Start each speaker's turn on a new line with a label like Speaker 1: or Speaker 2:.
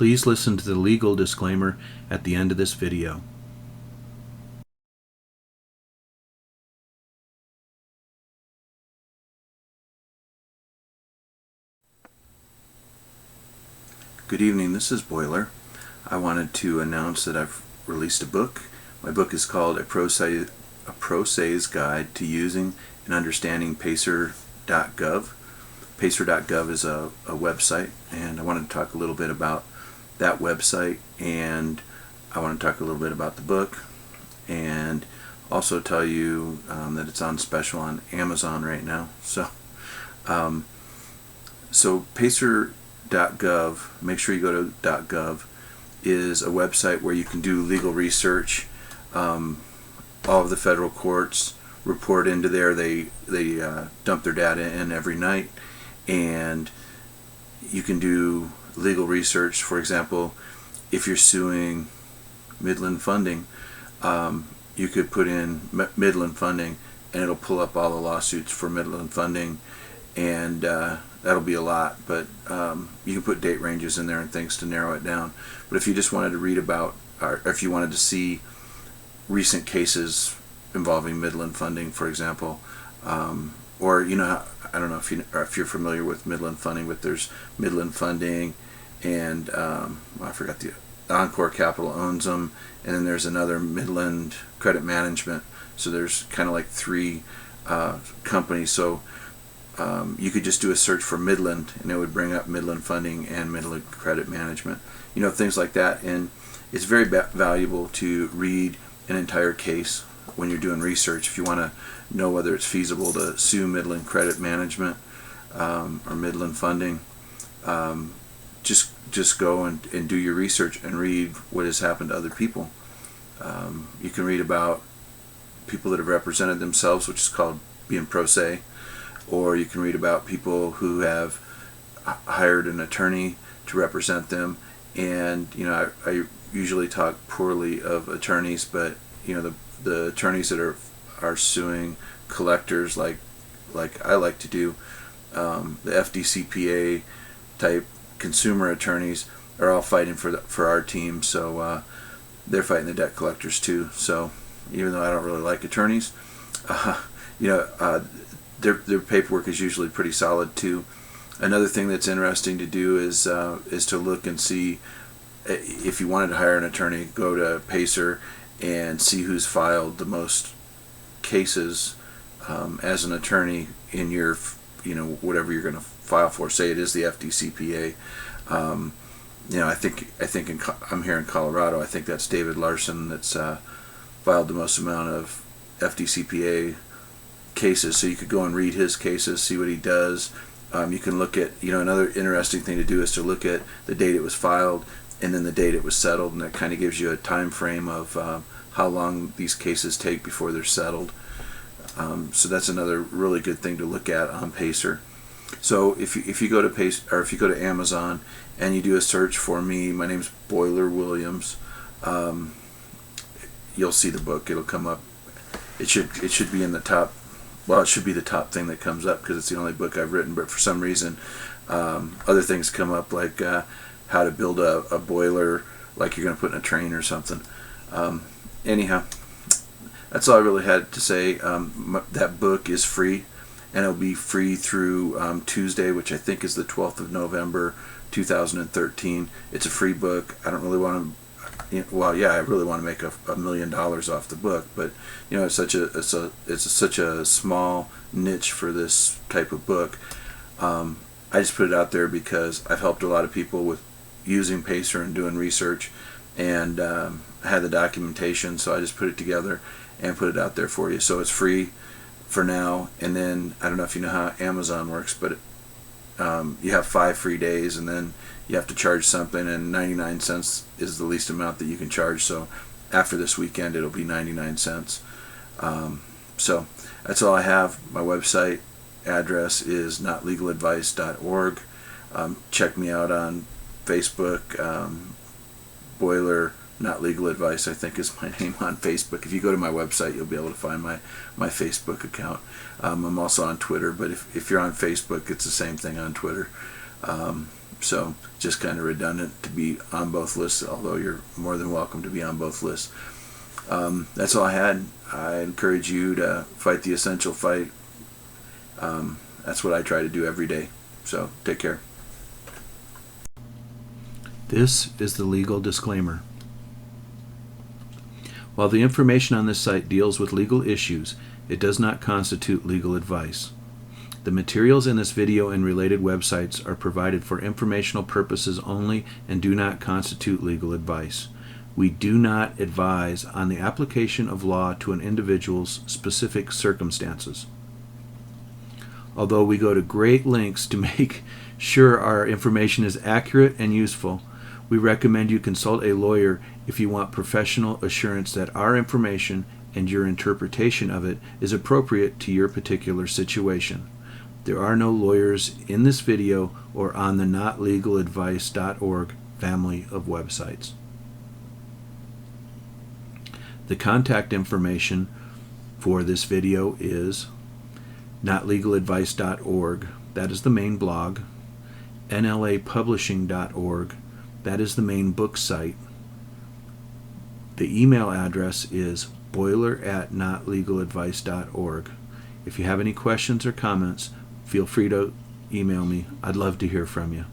Speaker 1: Please listen to the legal disclaimer at the end of this video. Good evening, this is Boiler. I wanted to announce that I've released a book. My book is called A Prose's Guide to Using and Understanding pacer.gov. Pacer.gov is a website, and I wanted to talk a little bit about that website, and I want to talk a little bit about the book, and also tell you that it's on special on Amazon right now. So pacer.gov, make sure you go to .gov, is a website where you can do legal research. All of the federal courts report into there. They dump their data in every night, and you can do legal research. For example, if you're suing Midland Funding, you could put in Midland Funding and it'll pull up all the lawsuits for Midland Funding, and that'll be a lot, but you can put date ranges in there and things to narrow it down. But if you just wanted to read about, or if you wanted to see recent cases involving Midland Funding, for example, or I don't know if you're familiar with Midland Funding, but there's Midland Funding, and I forgot, the Encore Capital owns them, and then there's another Midland Credit Management. So there's kind of like three companies. So you could just do a search for Midland, and it would bring up Midland Funding and Midland Credit Management, things like that. And it's very valuable to read an entire case when you're doing research. If you want to know whether it's feasible to sue Midland Credit Management or Midland Funding, just go and do your research and read what has happened to other people. You can read about people that have represented themselves, which is called being pro se, or you can read about people who have hired an attorney to represent them. And I usually talk poorly of attorneys, but the attorneys that are suing collectors, like I like to do, the FDCPA type consumer attorneys are all fighting for our team. So they're fighting the debt collectors too. So even though I don't really like attorneys, their paperwork is usually pretty solid too. Another thing that's interesting to do is to look and see, if you wanted to hire an attorney, go to Pacer and see who's filed the most cases as an attorney in your, whatever you're going to file for. Say it is the FDCPA. I think I'm here in Colorado. I think that's David Larson that's filed the most amount of FDCPA cases. So you could go and read his cases, see what he does. You can look at, another interesting thing to do is to look at the date it was filed and then the date it was settled, and that kind of gives you a time frame of how long these cases take before they're settled. So that's another really good thing to look at on Pacer. So if you go to Pacer, or if you go to Amazon and you do a search for me, my name's Boiler Williams, you'll see the book. It'll come up. It should be in the top. Well, it should be the top thing that comes up because it's the only book I've written. But for some reason, other things come up, like how to build a boiler, like you're going to put in a train or something. Anyhow, that's all I really had to say. That book is free, and it'll be free through Tuesday, which I think is the 12th of November, 2013. It's a free book. I don't really want to. I really want to make $1 million off the book, but it's such a small niche for this type of book. I just put it out there because I've helped a lot of people with using Pacer and doing research, and had the documentation, so I just put it together and put it out there for you. So it's free for now, and then I don't know if you know how Amazon works, but you have 5 free days, and then you have to charge something, and 99 cents is the least amount that you can charge. So after this weekend, it'll be 99 cents. So that's all I have. My website address is notlegaladvice.org. Check me out on Facebook. Boiler Not Legal Advice, I think, is my name on Facebook. If you go to my website, you'll be able to find my Facebook account. I'm also on Twitter, but if you're on Facebook, it's the same thing on Twitter. So just kind of redundant to be on both lists, although you're more than welcome to be on both lists. That's all I had. I encourage you to fight the essential fight. That's what I try to do every day. So take care.
Speaker 2: This is the legal disclaimer. While the information on this site deals with legal issues, it does not constitute legal advice. The materials in this video and related websites are provided for informational purposes only and do not constitute legal advice. We do not advise on the application of law to an individual's specific circumstances. Although we go to great lengths to make sure our information is accurate and useful, we recommend you consult a lawyer if you want professional assurance that our information and your interpretation of it is appropriate to your particular situation. There are no lawyers in this video or on the notlegaladvice.org family of websites. The contact information for this video is notlegaladvice.org, that is the main blog, nlapublishing.org, that is the main book site. The email address is boiler@notlegaladvice.org. If you have any questions or comments, feel free to email me. I'd love to hear from you.